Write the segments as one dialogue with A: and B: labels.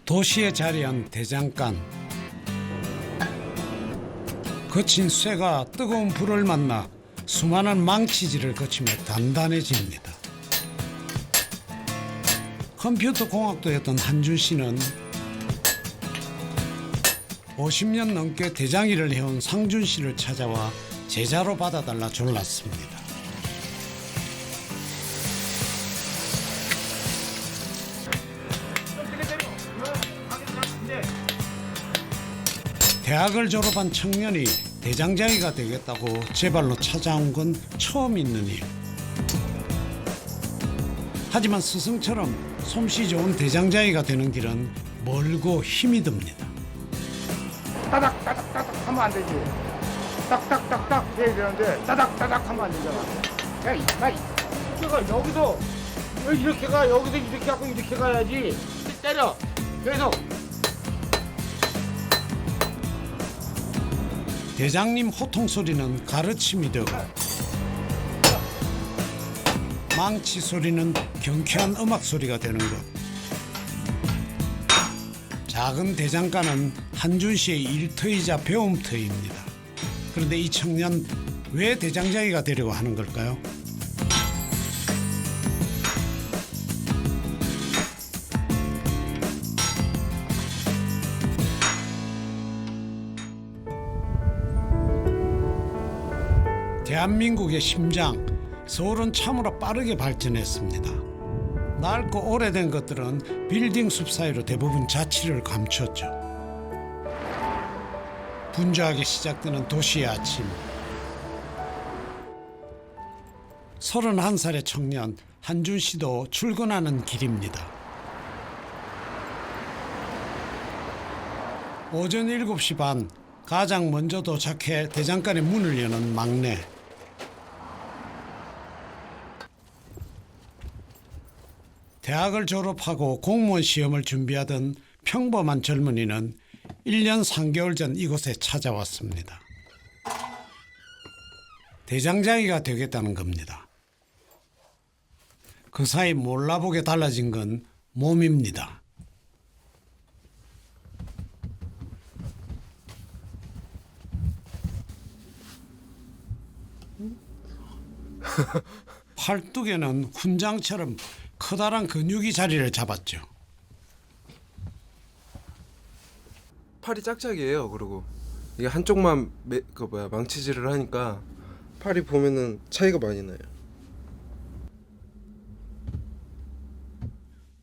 A: 도시에 자리한 대장간. 거친 쇠가 뜨거운 불을 만나 수많은 망치질을 거치며 단단해집니다. 컴퓨터 공학도였던 한준 씨는 50년 넘게 대장일을 해온 상준 씨를 찾아와 제자로 받아달라 졸랐습니다. 대학을 졸업한 청년이 대장장이가 되겠다고 제 발로 찾아온 건 처음 있는 일. 하지만 스승처럼 솜씨 좋은 대장장이가 되는 길은 멀고 힘이 듭니다.
B: 따닥 따닥 따닥 하면 안 되지. 딱딱딱딱 해야 되는데 따닥 따닥 하면 안 되잖아. 야 이봐 이렇게가 여기서 이렇게 가 여기서 이렇게 하고 이렇게 가야지. 때려 계속.
A: 대장님 호통 소리는 가르침이 되고 망치 소리는 경쾌한 음악 소리가 되는 것. 작은 대장간은 한준 씨의 일터이자 배움터입니다. 그런데 이 청년 왜 대장장이가 되려고 하는 걸까요? 대한민국의 심장, 서울은 참으로 빠르게 발전했습니다. 낡고 오래된 것들은 빌딩 숲 사이로 대부분 자취를 감췄죠. 분주하게 시작되는 도시의 아침. 31살의 청년 한준 씨도 출근하는 길입니다. 오전 7시 반, 가장 먼저 도착해 대장간의 문을 여는 막내. 대학을 졸업하고 공무원 시험을 준비하던 평범한 젊은이는 1년 3개월 전 이곳에 찾아왔습니다. 대장장이가 되겠다는 겁니다. 그 사이 몰라보게 달라진 건 몸입니다. 팔뚝에는 훈장처럼 커다란 근육이 자리를 잡았죠.
C: 팔이 짝짝이에요. 그리고 이게 한쪽만 망치질을 하니까 팔이 보면은 차이가 많이 나요.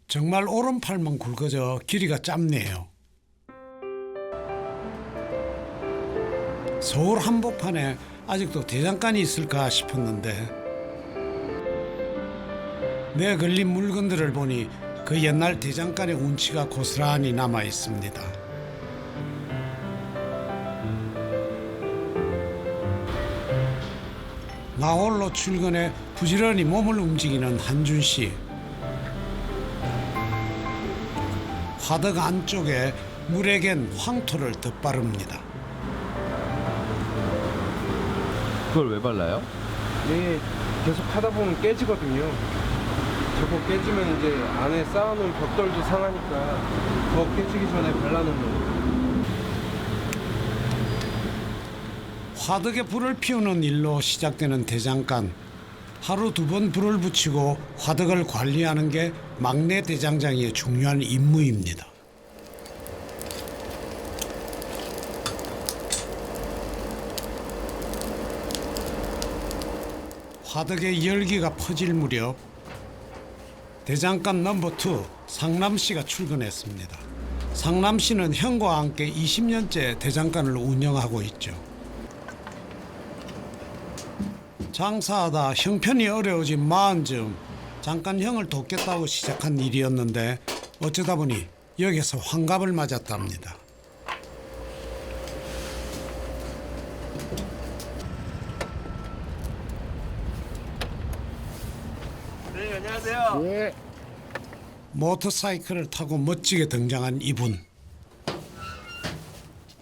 A: 정말 오른팔만 굵어져 길이가 짧네요. 서울 한복판에 아직도 대장간이 있을까 싶었는데 내 걸린 물건들을 보니 그 옛날 대장간의 운치가 고스란히 남아 있습니다. 나 홀로 출근해 부지런히 몸을 움직이는 한준 씨. 화덕 안쪽에 물에 갠 황토를 덧바릅니다.
D: 그걸 왜 발라요?
C: 이게 계속 하다 보면 깨지거든요. 저거 깨지면 이제 안에 쌓아놓은 벽돌도 상하니까 더 깨지기 전에 발라놓는 거예요.
A: 화덕에 불을 피우는 일로 시작되는 대장간. 하루 2번 불을 붙이고 화덕을 관리하는 게 막내 대장장이의 중요한 임무입니다. 화덕의 열기가 퍼질 무렵 대장간 넘버 2 상남씨가 출근했습니다. 상남씨는 형과 함께 20년째 대장간을 운영하고 있죠. 장사하다 형편이 어려워진 마흔쯤 잠깐 형을 돕겠다고 시작한 일이었는데 어쩌다 보니 여기서 환갑을 맞았답니다.
C: 네, 안녕하세요.
B: 예.
A: 모터사이클을 타고 멋지게 등장한 이분.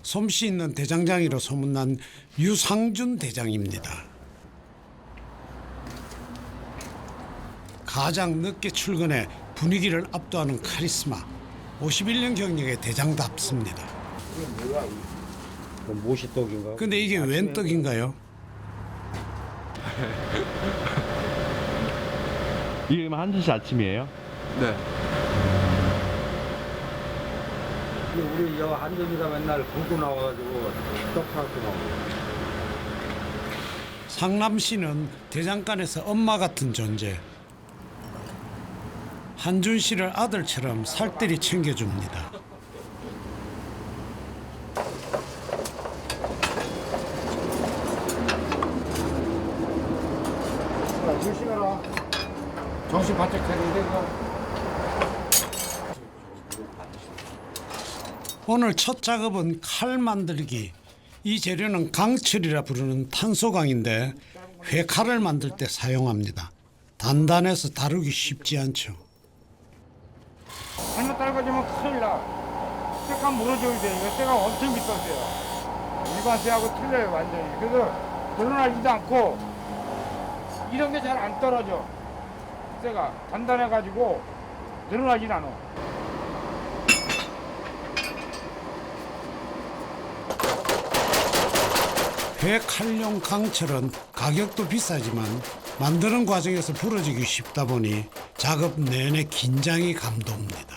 A: 솜씨 있는 대장장이로 소문난 유상준 대장입니다. 가장 늦게 출근해 분위기를 압도하는 카리스마. 51년 경력의 대장답습니다.
B: 이게 뭐야? 모시떡인가?
A: 근데 이게 웬 떡인가요?
D: 이게 한준 씨 아침이에요?
C: 네.
B: 우리 저 한전이가 맨날 굶고 나와가지고 떡 사갖고 나오고.
A: 상남 씨는 대장간에서 엄마 같은 존재. 한준 씨를 아들처럼 살뜰히 챙겨줍니다.
B: 야, 조심해라. 정신 바짝 차려야 돼, 이거.
A: 오늘 첫 작업은 칼 만들기. 이 재료는 강철이라 부르는 탄소강인데 회칼을 만들 때 사용합니다. 단단해서 다루기 쉽지 않죠.
B: 잘못 떨궈지면 큰일 나. 쇠가 무너져야 돼. 이거 쇠가 엄청 비쌌어요. 일반 쇠하고 틀려요, 완전히. 그래서 늘어나지도 않고 이런 게 잘 안 떨어져. 쇠가 단단해가지고 늘어나진 않아.
A: 회칼용 강철은 가격도 비싸지만 만드는 과정에서 부러지기 쉽다 보니 작업 내내 긴장이 감돕니다.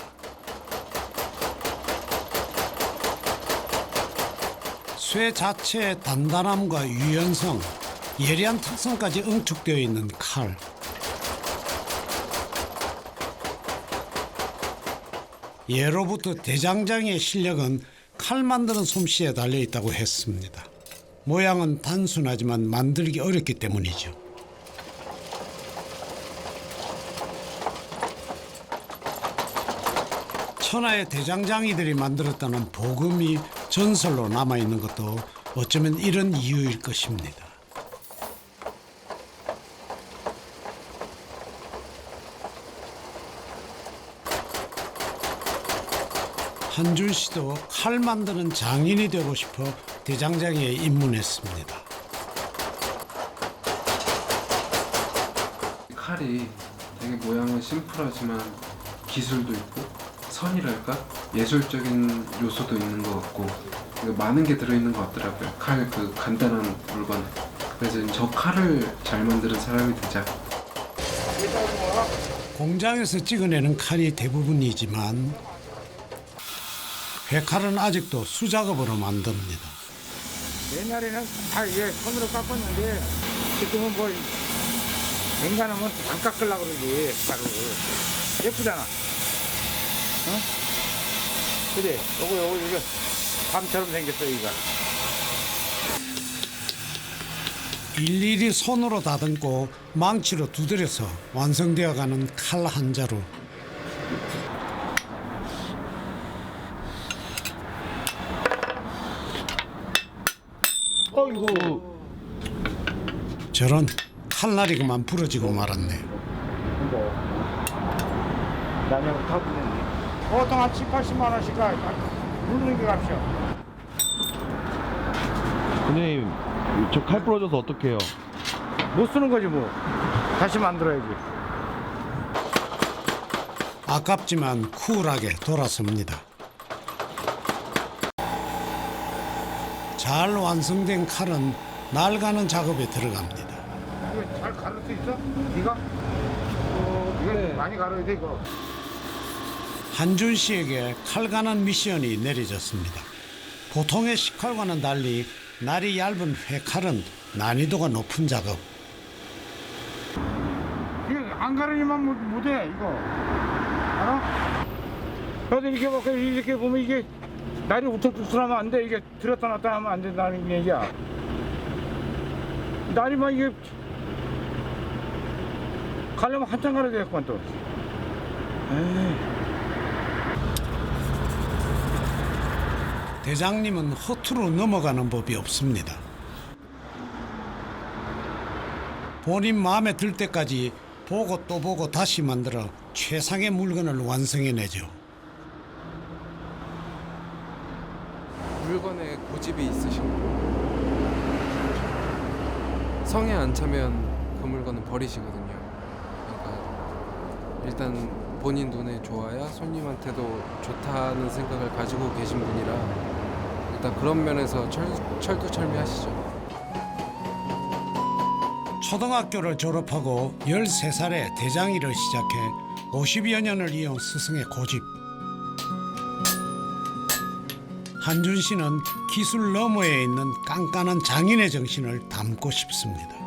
A: 쇠 자체의 단단함과 유연성, 예리한 특성까지 응축되어 있는 칼. 예로부터 대장장이의 실력은 칼 만드는 솜씨에 달려 있다고 했습니다. 모양은 단순하지만 만들기 어렵기 때문이죠. 천하의 대장장이들이 만들었다는 복음이 전설로 남아있는 것도 어쩌면 이런 이유일 것입니다. 한준 씨도 칼 만드는 장인이 되고 싶어 대장장이에 입문했습니다.
C: 칼이 되게 모양은 심플하지만 기술도 있고 선이랄까? 예술적인 요소도 있는 것 같고 많은 게 들어있는 것 같더라고요. 칼 그 간단한 물건. 그래서 저 칼을 잘 만드는 사람이 되자.
A: 공장에서 찍어내는 칼이 대부분이지만 회칼은 아직도 수작업으로 만듭니다.
B: 옛날에는 다 이게 손으로 깎았는데 지금은 뭐 앵간하면 안 깎으려고 그러지. 가루 예쁘잖아. 응? 그래. 요거 밤처럼 생겼어 이거.
A: 일일이 손으로 다듬고 망치로 두드려서 완성되어가는 칼 한 자루.
B: 어이구.
A: 저런 칼날이 그만 부러지고 말았네.
B: 나는 다 붙는데. 보통 한 7, 80만 원씩 부르는 게 값이야.
D: 선생님, 저 칼 부러져서 어떡해요?
B: 못 쓰는 거지 뭐. 다시 만들어야지.
A: 아깝지만 쿨하게 돌아섭니다. 잘 완성된 칼은 낡아는 작업에 들어갑니다.
B: 이거 잘 가를 수 있어? 네가? 이거
C: 네.
B: 많이 가려야 돼 이거.
A: 한준 씨에게 칼 가는 미션이 내려졌습니다. 보통의 식칼과는 달리 날이 얇은 회칼은 난이도가 높은 작업.
B: 이거 안 가르니만 못해 이거. 알아? 그래도 이렇게 보면 이게 날이 우퉁투퉁하면 안 돼. 이게 들었다 놨다 하면 안 된다는 얘기야. 날이만 이게 가려면 한참 가야 되겠구만 또. 에이.
A: 대장님은 허투루 넘어가는 법이 없습니다. 본인 마음에 들 때까지 보고 또 보고 다시 만들어 최상의 물건을 완성해내죠.
C: 물건에 고집이 있으신 분. 성에 안 차면 그 물건은 버리시거든요. 그러니까 일단 본인 눈에 좋아야 손님한테도 좋다는 생각을 가지고 계신 분이라 일단 그런 면에서 철두철미하시죠.
A: 초등학교를 졸업하고 13살에 대장일을 시작해 50여 년을 이은 스승의 고집. 한준 씨는 기술 너머에 있는 깐깐한 장인의 정신을 담고 싶습니다.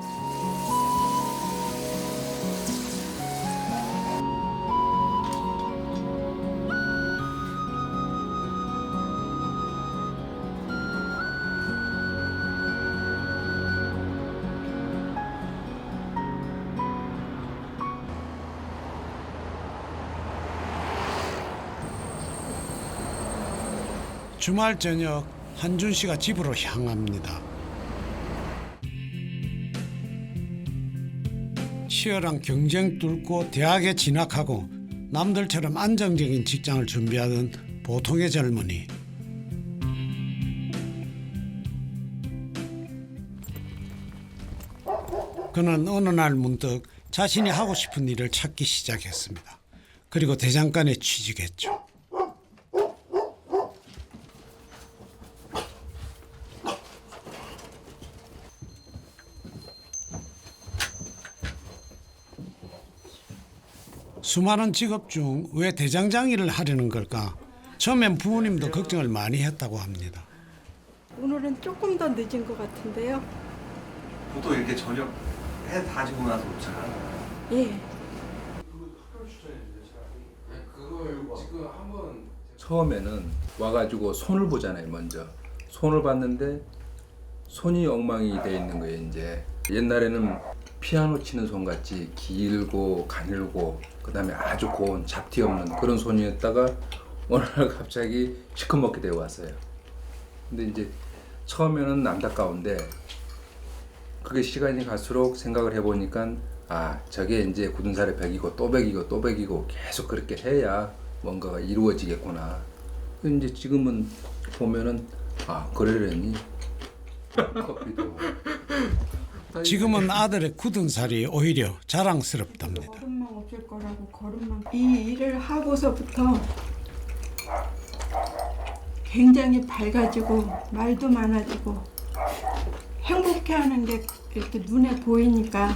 A: 주말 저녁 한준 씨가 집으로 향합니다. 치열한 경쟁 뚫고 대학에 진학하고 남들처럼 안정적인 직장을 준비하던 보통의 젊은이. 그는 어느 날 문득 자신이 하고 싶은 일을 찾기 시작했습니다. 그리고 대장간에 취직했죠. 수많은 직업 중 왜 대장장 일을 하려는 걸까? 처음엔 부모님도 걱정을 많이 했다고 합니다.
E: 오늘은 조금 더 늦은 것 같은데요.
F: 보통 이렇게 저녁 해 다지고 나서 오잖아요.
E: 예.
G: 처음에는 와가지고 손을 보잖아요. 먼저 손을 봤는데 손이 엉망이 돼 있는 거예요. 이제 옛날에는 피아노 치는 손 같이 길고 가늘고 그다음에 아주 고운 잡티 없는 그런 손이었다가 어느 날 갑자기 시커멓게 되어 왔어요. 근데 이제 처음에는 안타까운데 그게 시간이 갈수록 생각을 해보니까 아 저게 이제 굳은 살의 벽이고 또 벽이고 또 벽이고 계속 그렇게 해야 뭔가가 이루어지겠구나. 이제 지금은 보면은 아 그러려니 커피도
A: 지금은 아들의 굳은 살이 오히려 자랑스럽답니다.
E: 걸음만 없을 거라고 걸음만. 이 일을 하고서부터 굉장히 밝아지고 말도 많아지고 행복해하는 게 이렇게 눈에 보이니까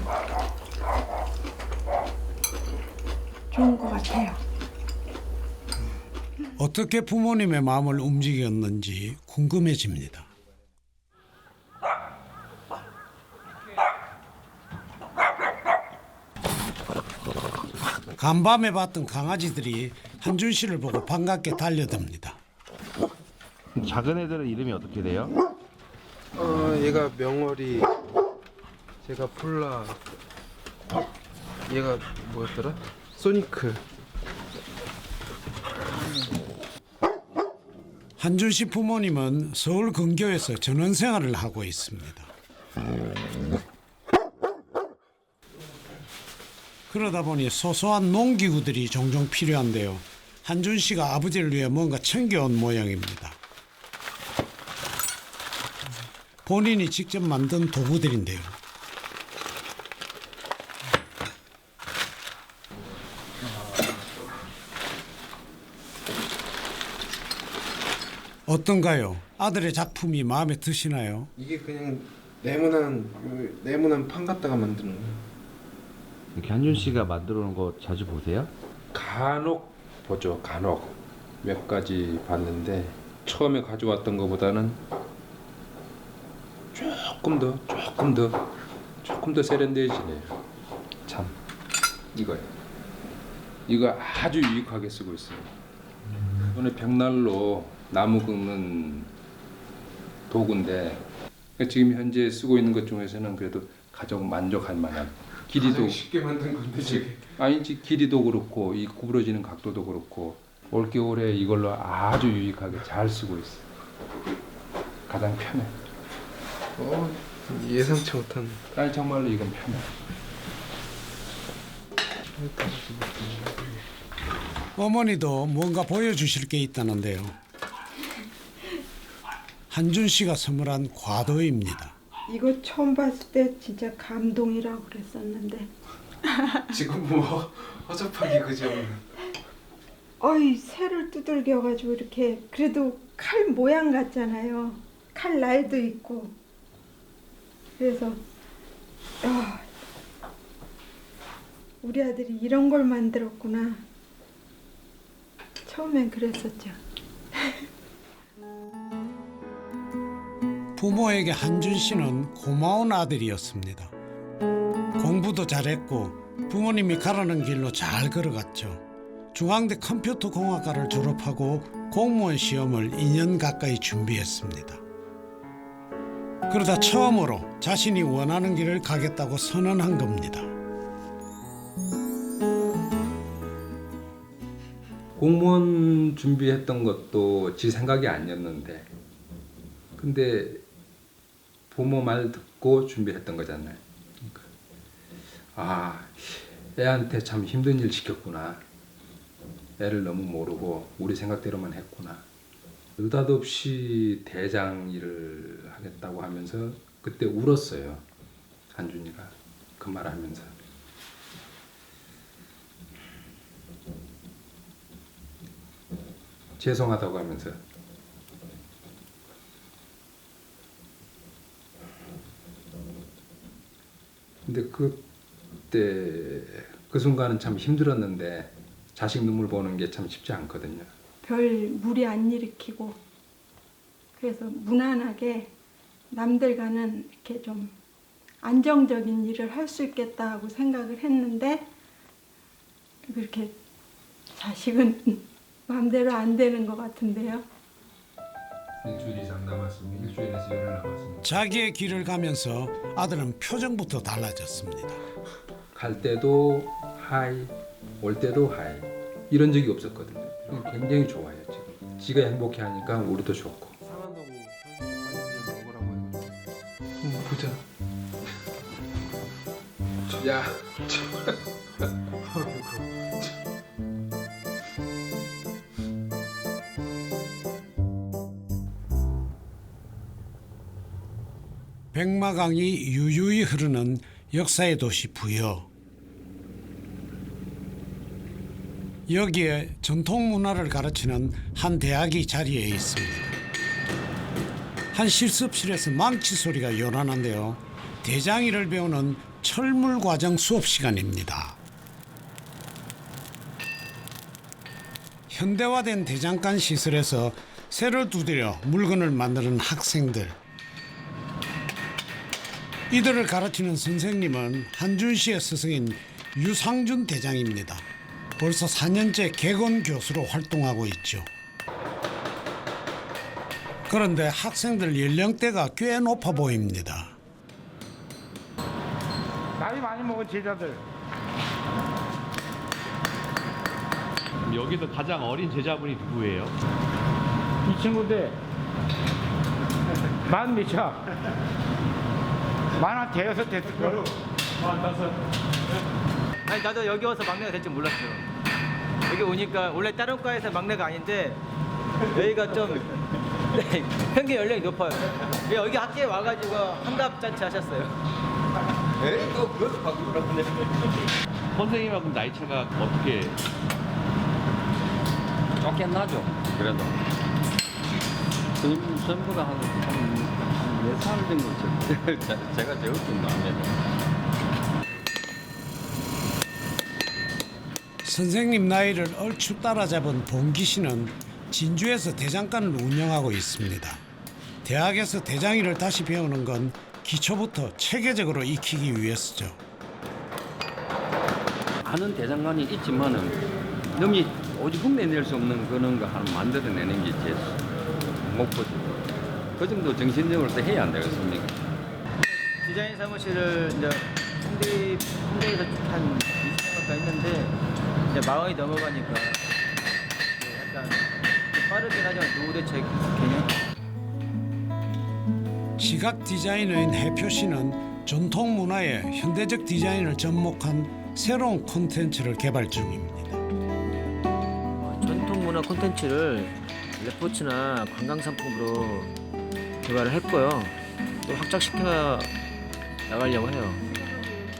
E: 좋은 것 같아요.
A: 어떻게 부모님의 마음을 움직였는지 궁금해집니다. 간밤에 봤던 강아지들이 한준 씨를 보고 반갑게 달려듭니다.
D: 작은 애들은 이름이 어떻게 돼요?
C: 얘가 명월이, 제가 폴라, 얘가 뭐였더라? 소니크.
A: 한준 씨 부모님은 서울 근교에서 전원 생활을 하고 있습니다. 그러다 보니 소소한 농기구들이 종종 필요한데요. 한준 씨가 아버지를 위해 뭔가 챙겨온 모양입니다. 본인이 직접 만든 도구들인데요. 어떤가요? 아들의 작품이 마음에 드시나요?
C: 이게 그냥 네모난 판 갖다가 만드는 거예요.
D: 이렇게 한준 씨가 만들어 놓은 거 자주 보세요?
G: 간혹 보죠. 간혹 몇 가지 봤는데 처음에 가져왔던 것보다는 조금 더 세련되어지네요. 참 이거요. 이거 아주 유익하게 쓰고 있어요. 이번에 백날로 나무 긁는 도구인데 지금 현재 쓰고 있는 것 중에서는 그래도 가장 만족할 만한 길이도
C: 쉽게 만든 건데 저게.
G: 아니지 길이도 그렇고 이 구부러지는 각도도 그렇고 올겨울에 이걸로 아주 유익하게 잘 쓰고 있어. 가장 편해.
C: 예상치 못한.
G: 아니 정말로 이건 편해.
A: 어머니도 뭔가 보여주실 게 있다는데요. 한준 씨가 선물한 과도입니다.
E: 이거 처음 봤을 때 진짜 감동이라고 그랬었는데
C: 지금 뭐 허접하게 그지 없는.
E: 어이 새를 두들겨가지고 이렇게 그래도 칼 모양 같잖아요. 칼 날도 있고. 그래서 우리 아들이 이런 걸 만들었구나. 처음엔 그랬었죠.
A: 부모에게 한준 씨는 고마운 아들이었습니다. 공부도 잘했고 부모님이 가라는 길로 잘 걸어갔죠. 중앙대 컴퓨터공학과를 졸업하고 공무원 시험을 2년 가까이 준비했습니다. 그러다 처음으로 자신이 원하는 길을 가겠다고 선언한 겁니다.
G: 공무원 준비했던 것도 지 생각이 아니었는데 근데 부모 말 듣고 준비했던 거잖아요. 그러니까 애한테 참 힘든 일 시켰구나. 애를 너무 모르고 우리 생각대로만 했구나. 느닷없이 대장 일을 하겠다고 하면서 그때 울었어요. 한준이가 그 말 하면서. 죄송하다고 하면서. 근데 그때 그 순간은 참 힘들었는데 자식 눈물 보는 게 참 쉽지 않거든요.
E: 별 무리 안 일으키고 그래서 무난하게 남들과는 이렇게 좀 안정적인 일을 할 수 있겠다 하고 생각을 했는데 그렇게 자식은 마음대로 안 되는 것 같은데요.
G: 일주일 이상 남았습니다. 일주일에서 열흘 남았습니다.
A: 자기의 길을 가면서 아들은 표정부터 달라졌습니다.
G: 갈 때도 하이, 올 때도 하이. 이런 적이 없었거든요. 굉장히 좋아요 지금. 지가 행복해하니까 우리도 좋고.
C: 상한다고 빨리 먹으라고 해가지고.
G: 보자. 야.
A: 백마강이 유유히 흐르는 역사의 도시 부여. 여기에 전통 문화를 가르치는 한 대학이 자리해 있습니다. 한 실습실에서 망치 소리가 요란한데요. 대장일을 배우는 철물 과정 수업 시간입니다. 현대화된 대장간 시설에서 쇠를 두드려 물건을 만드는 학생들. 이들을 가르치는 선생님은 한준 씨의 스승인 유상준 대장입니다. 벌써 4년째 객원 교수로 활동하고 있죠. 그런데 학생들 연령대가 꽤 높아 보입니다.
B: 나이 많이 먹은 제자들.
D: 여기서 가장 어린 제자분이 누구예요?
B: 이 친구인데 만 몇이야? 만 한 대여섯 됐을 거야.
H: 아니 나도 여기 와서 막내가 될 줄 몰랐어. 여기 오니까 원래 다른 과에서 막내가 아닌데 여기가 좀 평균 연령이 높아요. 여기 학교에 와가지고 환갑잔치 하셨어요. 에이 또 그것도 바꾸라고 그러네.
D: 선생님하고 나이 차가 어떻게?
I: 쫓긴 나죠. 그래도 선생님보다 한 4살 정도 제가 적었던 마음에.
A: 선생님 나이를 얼추 따라잡은 봉기 씨는 진주에서 대장간을 운영하고 있습니다. 대학에서 대장일을 다시 배우는 건 기초부터 체계적으로 익히기 위해서죠.
I: 아는 대장간이 있지만은 너무 오직 흉내낼 수 없는 그런 거 하나 만들어내는 게 제 목표죠. 그 정도 정신적으로 해야 안 되겠습니까?
H: 디자인 사무실을 이제 홍대에서 한 20년 가까이 했는데 이제 마흔이 넘어가니까 약간 빠르긴 하지만 노후대책 개념?
A: 시각 디자이너인 해표 씨는 전통 문화에 현대적 디자인을 접목한 새로운 콘텐츠를 개발 중입니다.
H: 전통 문화 콘텐츠를 레포츠나 관광 상품으로 개발을 했고요. 또 확장시켜 나가려고 해요.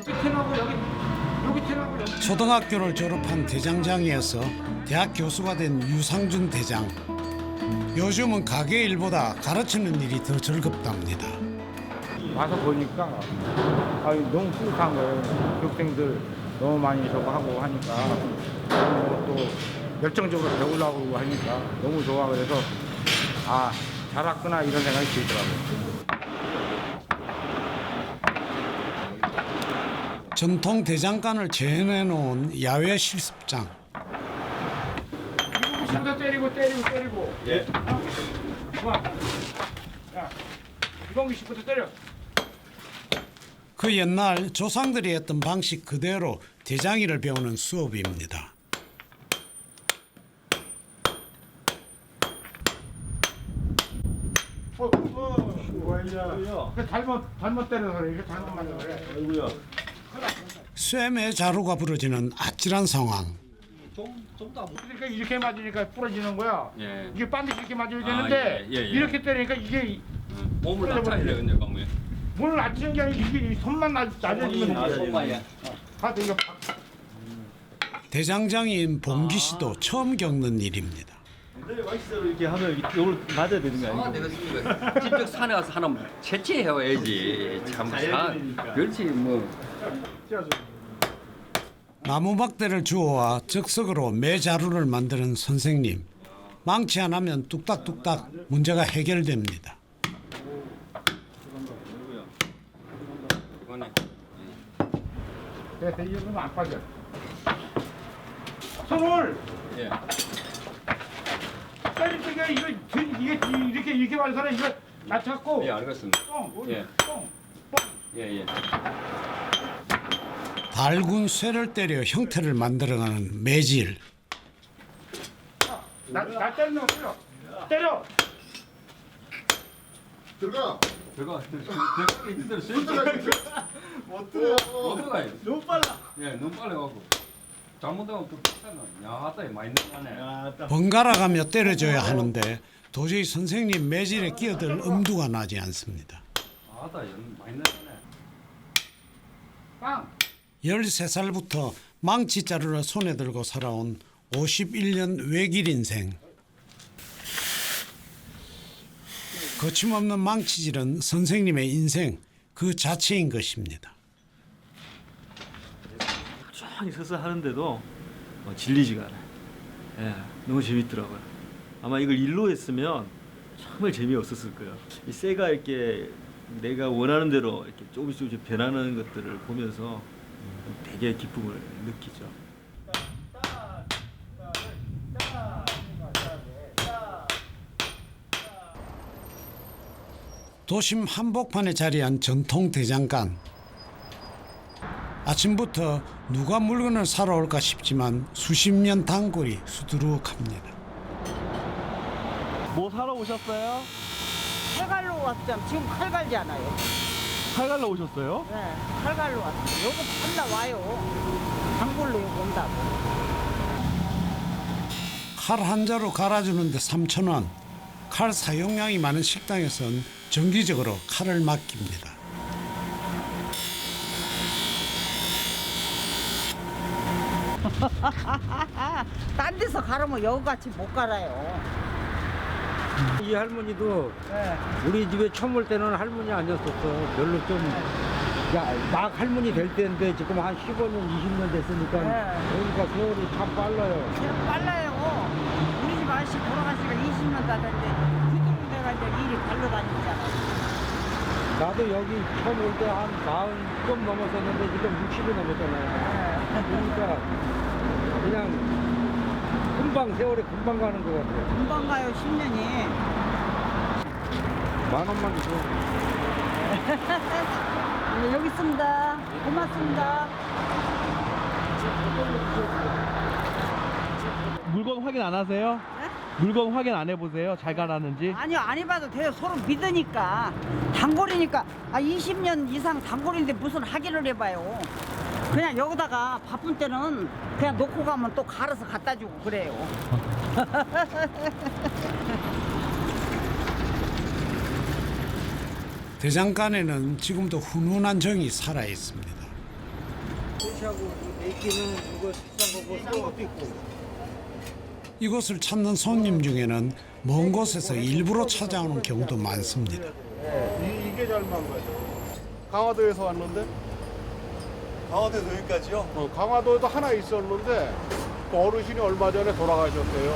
B: 밑에하고 여기 여기 지나고
A: 초등학교를 졸업한 대장장이어서 대학 교수가 된 유상준 대장. 요즘은 가게 일보다 가르치는 일이 더 즐겁답니다.
B: 와서 보니까 너무 뿌듯한 거예요. 교육생들 너무 많이 저거 하고 하니까 또 열정적으로 배우려고 그러고 하니까 너무 좋아. 그래서 잘 왔구나 이런 생각이 들더라고요.
A: 전통 대장간을 재현해놓은 야외 실습장.
B: 이거 때리고. 예. 야, 이동기 씨부터 때려.
A: 그 옛날 조상들이 했던 방식 그대로 대장이를 배우는 수업입니다.
B: 잘못 때려서 그래. 이게 잘못 맞아 그래. 아이고야.
A: 쇠매 자루가 부러지는 아찔한 상황.
B: 그러니까 이렇게 맞으니까 부러지는 거야.
I: 예.
B: 이게 반드시 이렇게 맞아야 되는데
I: 예.
B: 이렇게 때리니까 이게
I: 몸을 낮춰야 되거든요, 강무에.
B: 뭘 낮추는 게 아니라 이게 손만 낮아지면
I: 손만이야.
B: 가도 이거
A: 대장장이인 봉기 씨도 처음 겪는 일입니다.
H: 이렇게 하면 이걸 맞아야 되는 거
I: 아, 되겠습니다. 직접 산에 가서 하나 채취해야지. 참, 그렇지 뭐.
A: 나무막대를 주워와 즉석으로 매자루를 만드는 선생님. 망치 하나면 뚝딱뚝딱 문제가 해결됩니다.
I: 이거네.
B: 됐어. 이 정도면 안 빠져. 손을
I: 예.
B: 때릴 때가 이게 이렇게 말해서 이거 낮췄고
I: 예, 알겠습니다. 예.
B: 뻥.
I: 예.
A: 달군 쇠를 때려 형태를 만들어가는 매질.
B: 나 때리는 거 때려.
I: 들어가. 있는 못 들어가요. 너무 빨라. 예, 너무 빨라갖고. 잘못하면 그 pak사는 야따 많이 늘어나네.
A: 번갈아가며 때려줘야 하는데 도저히 선생님 매질에 끼어들 엄두가 나지 않습니다.
I: 아따 많이 늘어나네.
B: 빵.
A: 13살부터 망치자루를 손에 들고 살아온 51년 외길 인생. 거침없는 망치질은 선생님의 인생 그 자체인 것입니다.
H: 쫙 서서 하는데도 질리지가 않아요. 예, 너무 재밌더라고요. 아마 이걸 일로 했으면 정말 재미없었을 거예요. 이 쇠가 이렇게 내가 원하는 대로 이렇게 조금씩 변하는 것들을 보면서 되게 기쁨을 느끼죠.
A: 도심 한복판에 자리한 전통 대장간. 아침부터 누가 물건을 사러 올까 싶지만 수십 년 단골이 수두룩합니다.
H: 뭐 사러 오셨어요?
J: 칼갈로 왔죠. 지금 칼 갈지 않아요.
H: 칼 갈러 오셨어요?
J: 네, 칼갈로 왔어요. 요거 팔러 와요. 단골로 요거 온다고.
A: 칼 한 자루 갈아주는데 3,000원. 칼 사용량이 많은 식당에선 정기적으로 칼을 맡깁니다.
J: 딴 데서 갈으면 여기같이 못 갈아요.
K: 이 할머니도
J: 네.
K: 우리 집에 처음 올 때는 할머니 아니었었어. 별로 좀, 막 할머니 될 때인데 지금 한 15년, 20년 됐으니까
J: 네.
K: 그러니까 세월이 참 빨라요.
J: 그냥 빨라요. 우리 집 아저씨 돌아가시가 20년 다 됐는데 그쯤 내가 이제 일이 발로 다니잖아.
K: 나도 여기 처음 올 때 한 40 좀 넘었었는데 지금 60이 넘었잖아요. 그러니까 그냥 금방 세월이 금방 가는 것 같아요.
J: 금방 가요, 10년이.
K: 10,000원만 주세요.
J: 네, 여기 있습니다. 고맙습니다.
H: 물건 확인 안 하세요?
J: 네?
H: 물건 확인 안 해보세요? 잘 갈았는지?
J: 아니요, 안 해봐도 돼요. 서로 믿으니까. 단골이니까. 20년 이상 단골인데 무슨 확인을 해봐요. 그냥 여기다가 바쁜 때는 그냥 놓고 가면 또 갈아서 갖다 주고 그래요.
A: 대장간에는 지금도 훈훈한 정이 살아 있습니다.
K: 시하고
B: 애기는 이거 비싼 거고 싼 것도 있고.
A: 이곳을 찾는 손님 중에는 먼 곳에서 일부러 찾아오는 경우도 많습니다.
B: 이게 잘 만 거죠. 강화도에서 왔는데.
F: 강화도에서 여기까지요?
B: 강화도에도 하나 있었는데 그 어르신이 얼마 전에 돌아가셨대요.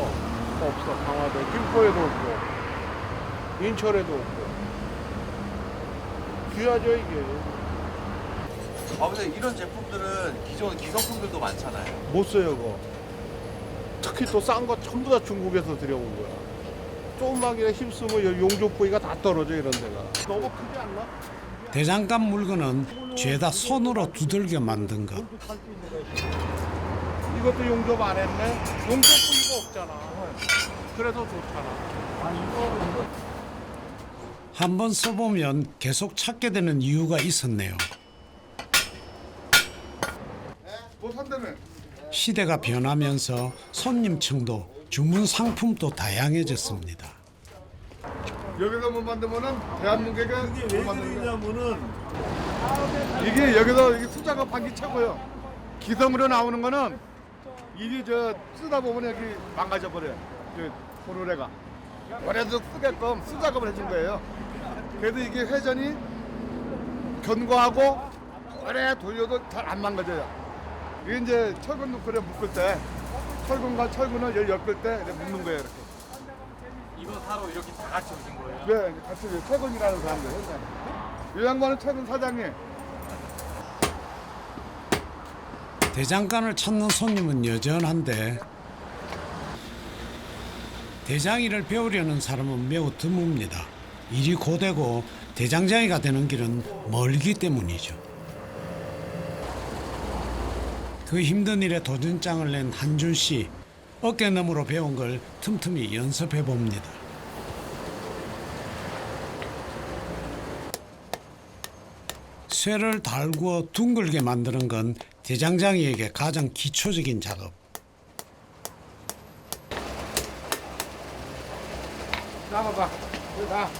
B: 없어. 강화도 김포에도 없고 인천에도 없고. 귀하죠 이게.
F: 아버지 이런 제품들은 기존 기성품들도 많잖아요.
B: 못 써요 그거. 특히 또 싼 거 전부 다 중국에서 들여온 거야. 조금만 그냥 힘쓰면 용접 부위가 다 떨어져 이런 데가. 너무 크지 않나?
A: 대장간 물건은 죄다 손으로 두들겨 만든 것.
B: 이것도 용접 안 했네. 용접 부위가 없잖아. 그래서 좋잖아.
A: 한번 써보면 계속 찾게 되는 이유가 있었네요.
B: 뭐 산다며?
A: 시대가 변하면서 손님층도 주문 상품도 다양해졌습니다.
B: 여기서 못 만들면은 대한민국에 못 만드냐면은 이게 여기서 이게 수작업 한게 최고요. 기성으로 나오는 거는 이게 저 쓰다 보면 여기 망가져 버려요. 보루레가 오래도 쓰게끔 수작업을 해준 거예요. 그래도 이게 회전이 견고하고 오래 돌려도 잘 안 망가져요. 이게 이제 철근 넣고 묶을 때 철근과 철근을 열 엮을 때 묶는 거예요 이렇게.
F: 이거 사러 이렇게 다 같이 오신 거예요?
B: 네, 같이 최근이라는 사람들. 이 양반은 최근 사장님.
A: 대장간을 찾는 손님은 여전한데 대장이를 배우려는 사람은 매우 드뭅니다. 일이 고되고 대장장이가 되는 길은 멀기 때문이죠. 그 힘든 일에 도전장을 낸 한준 씨, 어깨너머로 배운 걸 틈틈이 연습해 봅니다. 쇠를 달구어 둥글게 만드는 건 대장장이에게 가장 기초적인 작업.
B: 나가봐. 나.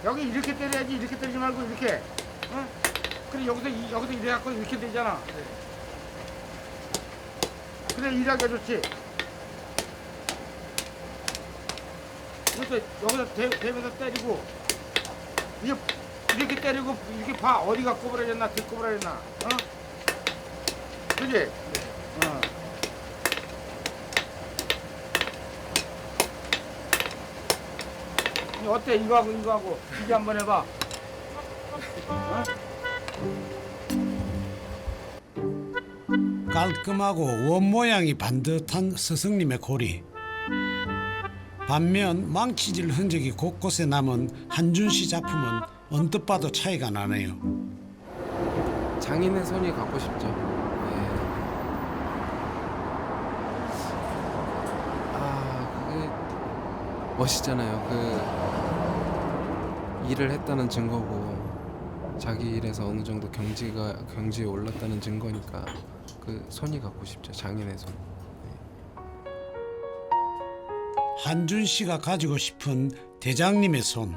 B: 여기 이렇게 때려야지. 이렇게 때리지 말고 이렇게. 응? 그래 여기서 이래 갖고 이렇게 되잖아. 그래 일하기가 좋지. 그래서 여기서 대면서 때리고 이렇게 때리고 이렇게 봐. 어디가 꼬부라졌나 덜 꼬부라졌나. 어? 그지? 어. 어때? 이거하고 이게 한번 해봐. 어?
A: 깔끔하고 원 모양이 반듯한 스승님의 고리. 반면 망치질 흔적이 곳곳에 남은 한준 씨 작품은 언뜻 봐도 차이가 나네요.
C: 장인의 손이 갖고 싶죠. 예. 그게 멋있잖아요. 그 일을 했다는 증거고 자기 일에서 어느 정도 경지에 올랐다는 증거니까 그 손이 갖고 싶죠. 장인의 손.
A: 한준 씨가 가지고 싶은 대장님의 손.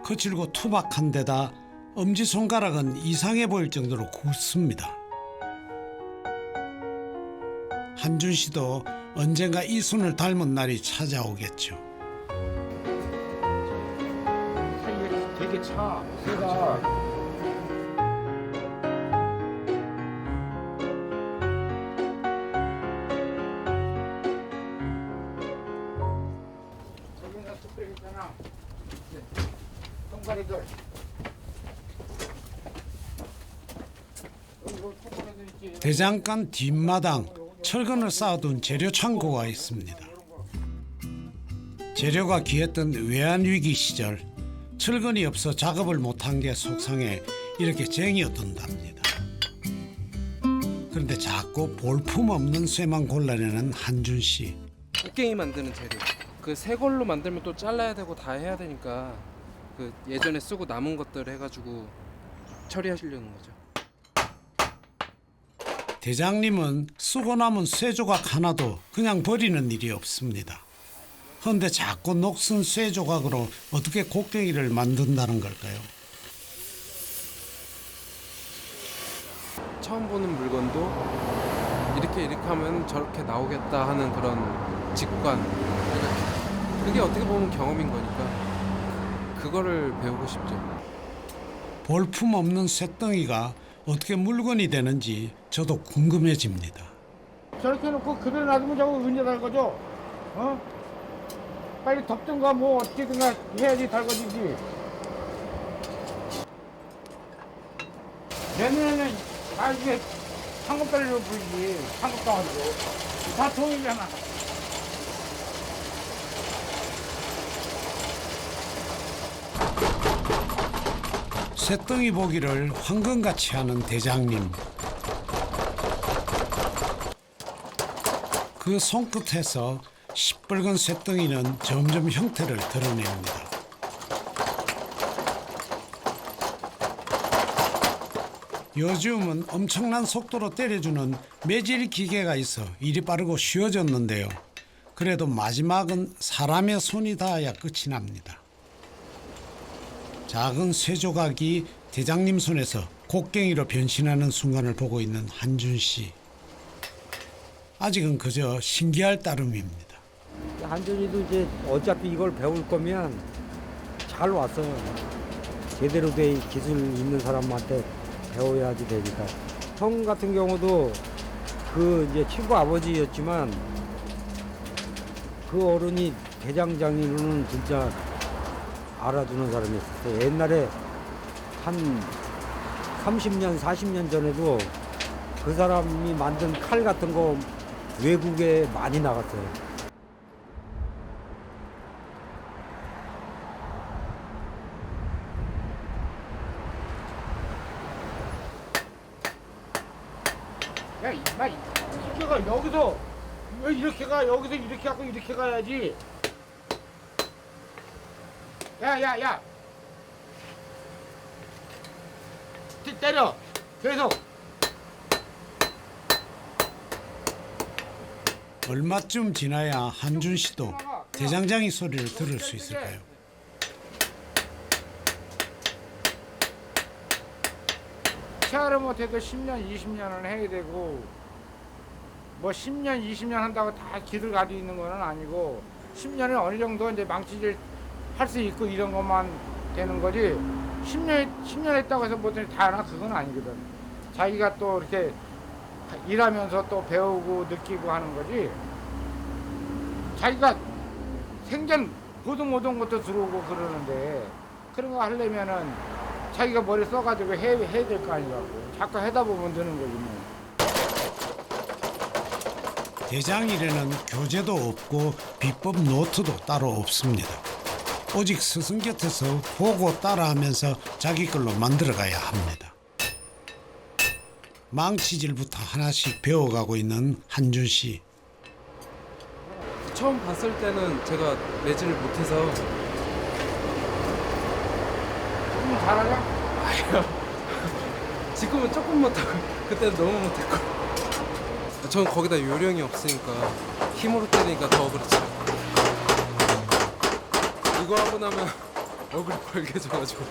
A: 거칠고 투박한 데다 엄지손가락은 이상해 보일 정도로 굵습니다. 한준 씨도 언젠가 이 손을 닮은 날이 찾아오겠죠.
B: 되게 차. 새가.
A: 대장간 뒷마당 철근을 쌓아둔 재료 창고가 있습니다. 재료가 귀했던 외환위기 시절 철근이 없어 작업을 못한 게 속상해 이렇게 쟁여둔답니다. 그런데 자꾸 볼품없는 쇠만 골라내는 한준 씨.
C: 곡괭이 만드는 재료. 그 새 걸로 만들면 또 잘라야 되고 다 해야 되니까 그 예전에 쓰고 남은 것들 해가지고 처리하시려는 거죠.
A: 대장님은 쓰고 남은 쇠 조각 하나도 그냥 버리는 일이 없습니다. 그런데 자꾸 녹슨 쇠 조각으로 어떻게 곡괭이를 만든다는 걸까요?
C: 처음 보는 물건도 이렇게 하면 저렇게 나오겠다 하는 그런 직관. 그러니까 그게 어떻게 보면 경험인 거니까 그거를 배우고 싶죠.
A: 볼품 없는 쇳덩이가 어떻게 물건이 되는지 저도 궁금해집니다.
B: 저렇게 해놓고 그대로 놔두면 저거 언제 달궈져? 어? 빨리 덮든가 뭐 어떻게든가 해야지 달궈지지. 내년에는 아 이게 상급달리로 불지. 상급도 아니고 다 통이잖아.
A: 쇳덩이 보기를 황금같이 하는 대장님. 그 손끝에서 시뻘건 쇳덩이는 점점 형태를 드러냅니다. 요즘은 엄청난 속도로 때려주는 매질 기계가 있어 일이 빠르고 쉬워졌는데요. 그래도 마지막은 사람의 손이 닿아야 끝이 납니다. 작은 쇠조각이 대장님 손에서 곡괭이로 변신하는 순간을 보고 있는 한준 씨. 아직은 그저 신기할 따름입니다.
K: 한준이도 이제 어차피 이걸 배울 거면 잘 왔어요. 제대로 된 기술 있는 사람한테 배워야지 되니까. 형 같은 경우도 그 이제 친구 아버지였지만 그 어른이 대장장이로는 진짜 알아주는 사람이었어요. 옛날에 한 30년, 40년 전에도 그 사람이 만든 칼 같은 거 외국에 많이 나갔어요.
B: 야, 이마 이렇게가 여기서 왜 이렇게 가? 여기서 이렇게 하고 이렇게 가야지. 야. 때려. 계속.
A: 얼마쯤 지나야 한준 씨도 대장장이 소리를 들을 수 있을까요?
B: 시야를 못해도 10년, 20년은 해야 되고 뭐 10년, 20년 한다고 다 기술 가지고 있는 거는 아니고 10년에 어느 정도 이제 망치질 할 수 있고 이런 것만 되는 거지 10년 했다고 해서 뭐든지 다 하나 그건 아니거든. 자기가 또 이렇게 일하면서 또 배우고 느끼고 하는 거지 자기가 생전 보도 못한 것도 들어오고 그러는데 그런 거 하려면은 자기가 머리 써가지고 해야 될 거 아니라고. 자꾸 하다 보면 되는 거지 뭐.
A: 대장일에는 교재도 없고 비법 노트도 따로 없습니다. 오직 스승 곁에서 보고 따라하면서 자기 걸로 만들어가야 합니다. 망치질부터 하나씩 배워가고 있는 한준 씨.
C: 처음 봤을 때는 제가 매질을 못해서
B: 조금 잘하냐?
C: 아니요. 지금은 조금 못하고 그때는 너무 못했고. 전 거기다 요령이 없으니까 힘으로 때리니까 더 그렇죠. 이거 하고 나면 얼굴이 빨개져가지고.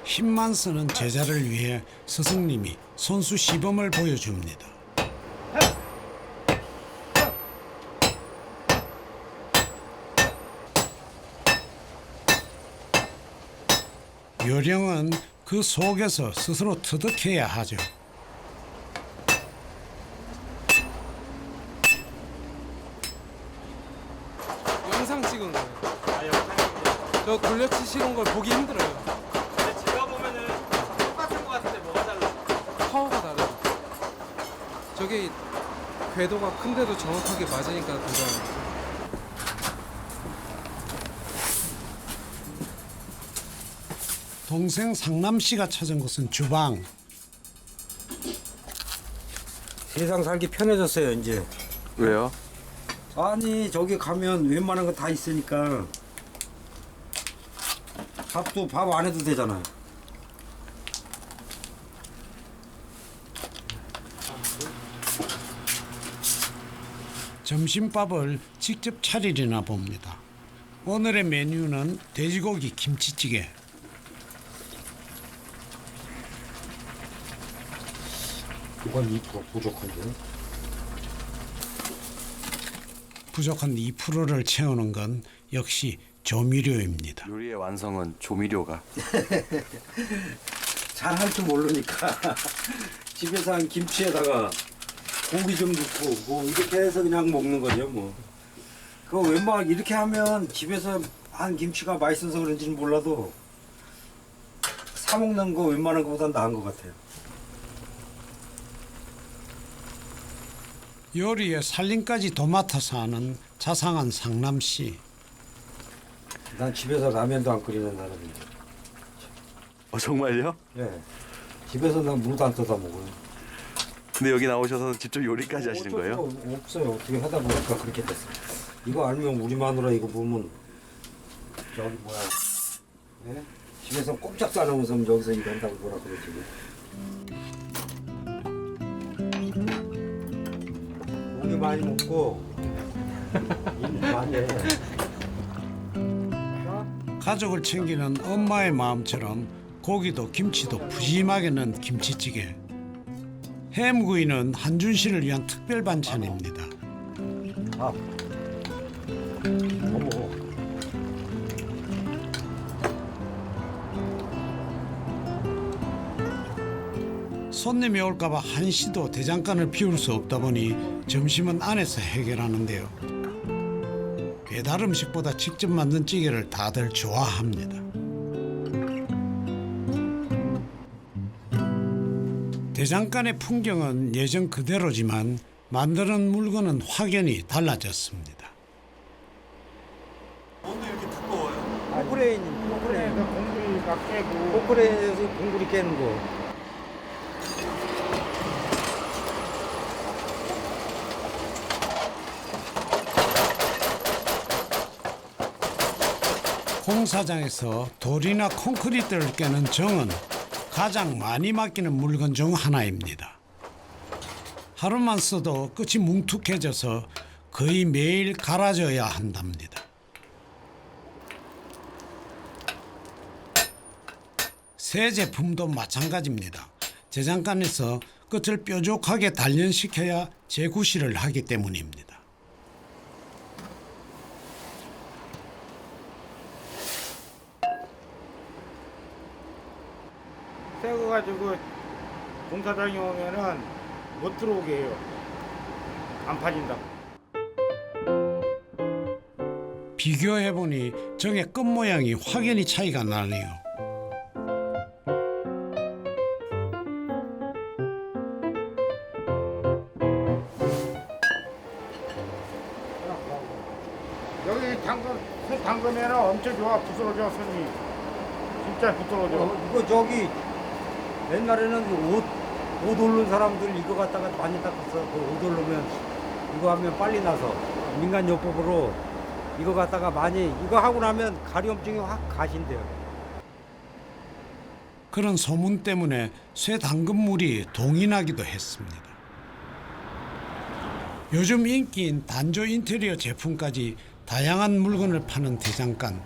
A: 힘만 쓰는 제자를 위해 스승님이 손수 시범을 보여줍니다. 요령은 그 속에서 스스로 터득해야 하죠.
C: 영상 찍은 거예요. 저 돌려치시는 걸 보기 힘들어요.
F: 근데 제가 보면은 똑같은 거 같은데 뭐가 달라?
C: 파워가 다르죠. 저게 궤도가 큰데도 정확하게 맞으니까 대단해요.
A: 동생 상남 씨가 찾은 곳은 주방.
K: 세상 살기 편해졌어요 이제.
C: 왜요?
K: 아니 저기 가면 웬만한 거 다 있으니까 밥도 밥 안 해도 되잖아요.
A: 점심밥을 직접 차리려나 봅니다. 오늘의 메뉴는 돼지고기 김치찌개.
K: 이건 2% 부족한데.
A: 부족한 2%를 채우는 건 역시 조미료입니다.
F: 요리의 완성은 조미료가.
K: 잘 할 줄 모르니까 집에서 한 김치에다가 고기 좀 넣고 뭐 이렇게 해서 그냥 먹는 거죠 뭐. 그거 웬만하면 이렇게 하면 집에서 한 김치가 맛있어서 그런지는 몰라도 사 먹는 거 웬만한 거보단 나은 것 같아요.
A: 요리에 살림까지 도맡아서 하는 자상한 상남씨.
K: 난 집에서 라면도 안 끓이는 사람이에요.
F: 정말요?
K: 예. 집에서 난 물도 안 떠다 먹어요.
F: 근데 여기 나오셔서 직접 요리까지 하시는
K: 어쩔
F: 거예요?
K: 수가 없어요. 어떻게 하다 보니까 그렇게 됐어요. 이거 알면 우리 마누라 이거 보면 저기 뭐야, 예? 집에서 꼼짝 싸놓으면서 여기서 일한다고 뭐라 그러지. 고기 많이 먹고 일 많이 해.
A: 가족을 챙기는 엄마의 마음처럼 고기도 김치도 푸짐하게 넣은 김치찌개. 햄구이는 한준 씨를 위한 특별 반찬입니다.
K: 밥. 어머.
A: 손님이 올까봐 한시도 대장간을 비울 수 없다 보니 점심은 안에서 해결하는데요. 배달 음식보다 직접 만든 찌개를 다들 좋아합니다. 대장간의 풍경은 예전 그대로지만 만드는 물건은 확연히 달라졌습니다.
F: 뭔데 이렇게 두꺼워요?
K: 포크레인,
B: 공기가 깨고
K: 포크레인에서 공구리 깨는 거.
A: 공사장에서 돌이나 콘크리트를 깨는 정은 가장 많이 맡기는 물건 중 하나입니다. 하루만 써도 끝이 뭉툭해져서 거의 매일 갈아줘야 한답니다. 새 제품도 마찬가지입니다. 제장간에서 끝을 뾰족하게 단련시켜야 재구실을 하기 때문입니다.
B: 새거 가지고 공사장에 오면은 못 들어오게 해요. 안 파진다고.
A: 비교해보니 정의 끝 모양이 확연히 차이가 나네요.
B: 여기 손 담그면 엄청 좋아. 부스러져 손이. 진짜 부스러져.
K: 이거 저기 옛날에는 옷 오른 사람들 이거 갖다가 많이 닦았어. 옷 오르면 이거 하면 빨리 나서 민간요법으로 이거 갖다가 많이 이거 하고 나면 가려움증이 확 가신대요.
A: 그런 소문 때문에 쇠 담근물이 동이 나기도 했습니다. 요즘 인기인 단조 인테리어 제품까지 다양한 물건을 파는 대장간.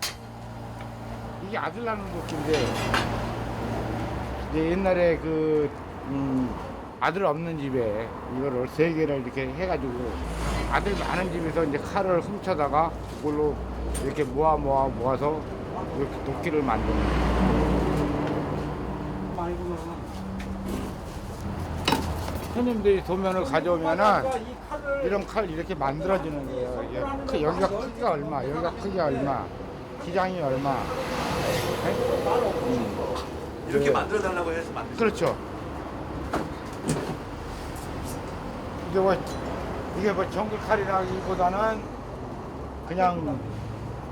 B: 이게 아들 낳는 도끼인데 이제 옛날에 아들 없는 집에 이거를 3개를 이렇게 해가지고 아들 많은 집에서 이제 칼을 훔쳐다가 그걸로 이렇게 모아서 이렇게 도끼를 만드는 거예요. 손님들이 도면을 가져오면은 이런 칼 이렇게 만들어지는 거예요. 이게 여기가 크기가 얼마, 여기가 크기가 얼마, 기장이 얼마.
F: 이렇게 만들어 달라고 해서 만들.
B: 그렇죠. 이게 뭐 전기 칼이라기보다는 그냥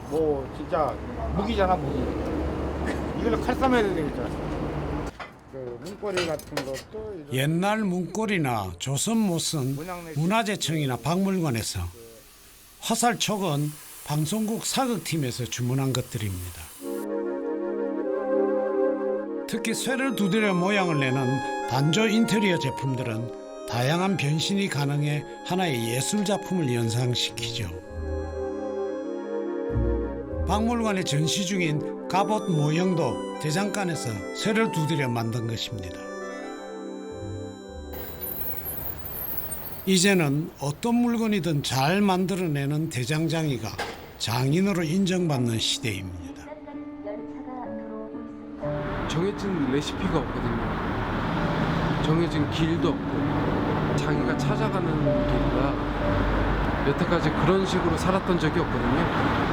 B: 뭐 진짜 무기잖아, 무기. 이걸로 칼 싸매야 되겠잖아. 그 문고리 같은 것도
A: 옛날 문고리나 조선 못은 문화재청이나 박물관에서, 화살촉은 방송국 사극팀에서 주문한 것들입니다. 특히 쇠를 두드려 모양을 내는 단조 인테리어 제품들은 다양한 변신이 가능해 하나의 예술작품을 연상시키죠. 박물관에 전시 중인 갑옷 모형도 대장간에서 쇠를 두드려 만든 것입니다. 이제는 어떤 물건이든 잘 만들어내는 대장장이가 장인으로 인정받는 시대입니다.
C: 정해진 레시피가 없거든요. 정해진 길도 없고 자기가 찾아가는 길이라 여태까지 그런 식으로 살았던 적이 없거든요.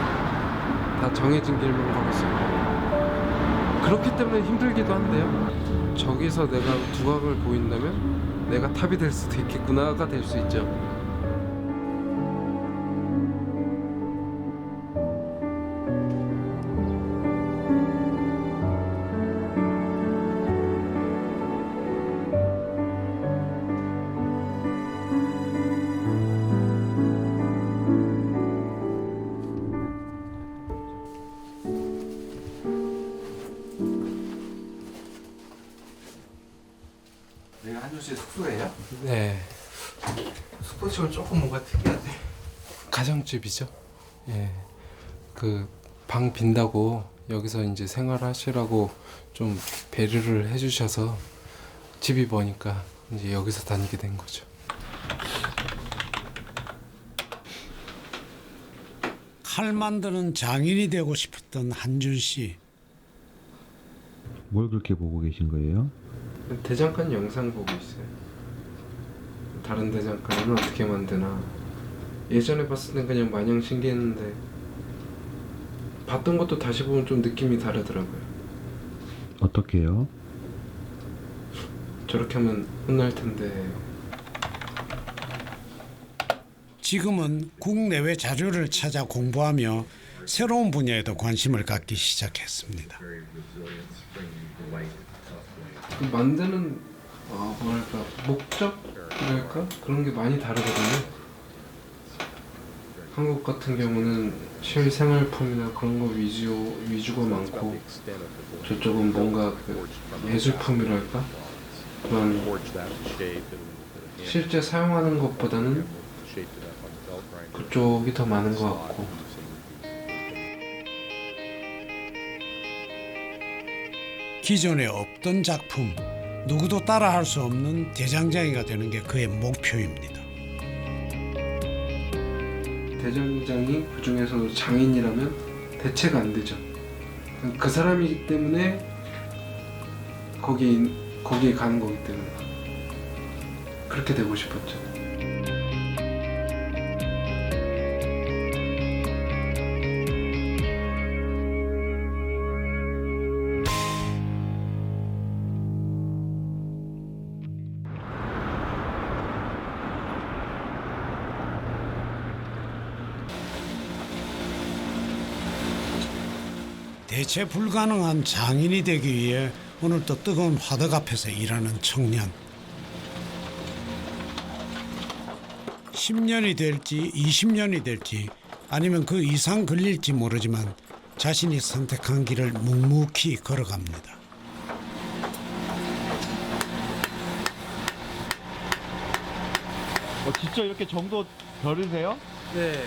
C: 다 정해진 길만 가고 있어요. 그렇기 때문에 힘들기도 한데요. 저기서 내가 두각을 보인다면 내가 탑이 될 수도 있겠구나가 될 수 있죠.
F: 내가 한준 씨 숙소예요?
C: 네.
F: 숙소식은 조금 뭔가 특이하지.
C: 가정집이죠. 예. 그 방 빈다고 여기서 이제 생활하시라고 좀 배려를 해주셔서 집이 머니까 이제 여기서 다니게 된 거죠.
A: 칼 만드는 장인이 되고 싶었던 한준 씨.
D: 뭘 그렇게 보고 계신 거예요?
C: 대장간 영상 보고 있어요. 다른 대장간은 어떻게 만드나. 예전에 봤을 땐 그냥 마냥 신기했는데 봤던 것도 다시 보면 좀 느낌이 다르더라고요.
D: 어떻게요?
C: 저렇게 하면 혼날 텐데.
A: 지금은 국내외 자료를 찾아 공부하며 새로운 분야에도 관심을 갖기 시작했습니다.
C: 그 만드는 뭐랄까 목적이랄까 그런 게 많이 다르거든요. 한국 같은 경우는 실생활품이나 그런 거 위주가 많고 저쪽은 뭔가 그 예술품이랄까 그런 실제 사용하는 것보다는 그쪽이 더 많은 것 같고.
A: 기존에 없던 작품, 누구도 따라할 수 없는 대장장이가 되는 게 그의 목표입니다.
C: 대장장이 그 중에서도 장인이라면 대체가 안 되죠. 그 사람이기 때문에 거기에 가는 거기 때문에 그렇게 되고 싶었죠.
A: 대체 불가능한 장인이 되기 위해 오늘도 뜨거운 화덕 앞에서 일하는 청년. 10년이 될지 20년이 될지 아니면 그 이상 걸릴지 모르지만 자신이 선택한 길을 묵묵히 걸어갑니다.
D: 진짜 이렇게 정도 벼르세요?
C: 네.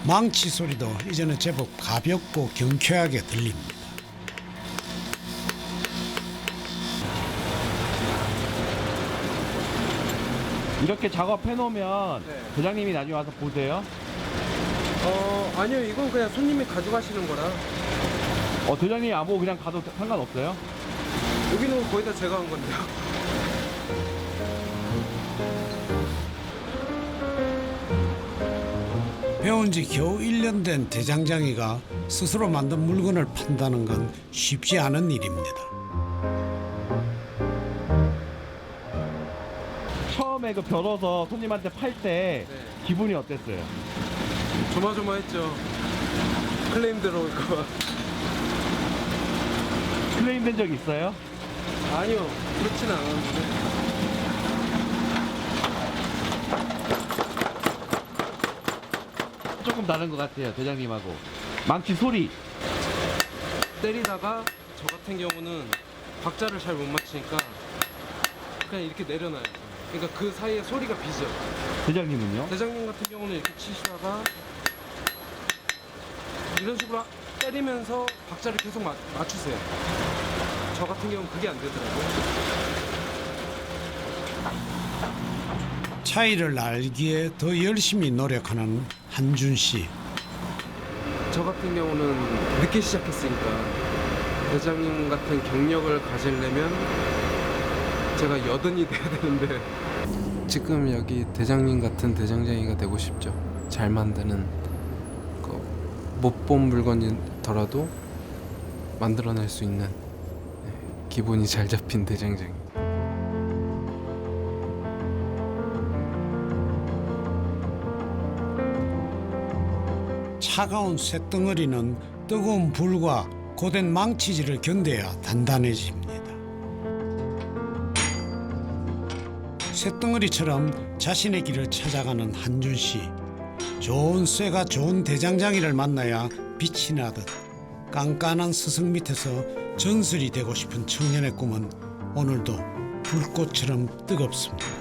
A: 망치 소리도 이제는 제법 가볍고 경쾌하게 들립니다.
D: 이렇게 작업해 놓으면 대장님이 나중에 와서 보세요?
C: 아니요, 이건 그냥 손님이 가져가시는 거라.
D: 대장님이 안 보고 그냥 가도 상관없어요?
C: 여기는 거의 다 제가 한 건데요.
A: 배운 지 겨우 1년 된 대장장이가 스스로 만든 물건을 판다는 건 쉽지 않은 일입니다.
D: 처음에 그 벼러서 손님한테 팔 때 기분이 어땠어요?
C: 조마조마했죠. 클레임 들어올까.
D: 클레임 된 적 있어요?
C: 아니요, 그렇진 않았는데.
D: 조금 다른 것 같아요, 대장님하고. 망치 소리.
C: 때리다가 저 같은 경우는 박자를 잘 못 맞추니까 그냥 이렇게 내려놔요. 그러니까 그 사이에 소리가 비죠.
D: 대장님은요?
C: 대장님 같은 경우는 이렇게 치시다가 이런 식으로 때리면서 박자를 계속 맞추세요. 저 같은 경우는 그게 안 되더라고요.
A: 차이를 알기에 더 열심히 노력하는 한준 씨.
C: 저 같은 경우는 늦게 시작했으니까 대장님 같은 경력을 가지려면 제가 80이 돼야 되는데 지금 여기 대장님 같은 대장장이가 되고 싶죠. 잘 만드는 못 본 물건이더라도 만들어낼 수 있는 기본이 잘 잡힌 대장장이.
A: 차가운 쇳덩어리는 뜨거운 불과 고된 망치질을 견뎌야 단단해집니다. 쇳덩어리처럼 자신의 길을 찾아가는 한준 씨. 좋은 쇠가 좋은 대장장이를 만나야 빛이 나듯 깐깐한 스승 밑에서 전설이 되고 싶은 청년의 꿈은 오늘도 불꽃처럼 뜨겁습니다.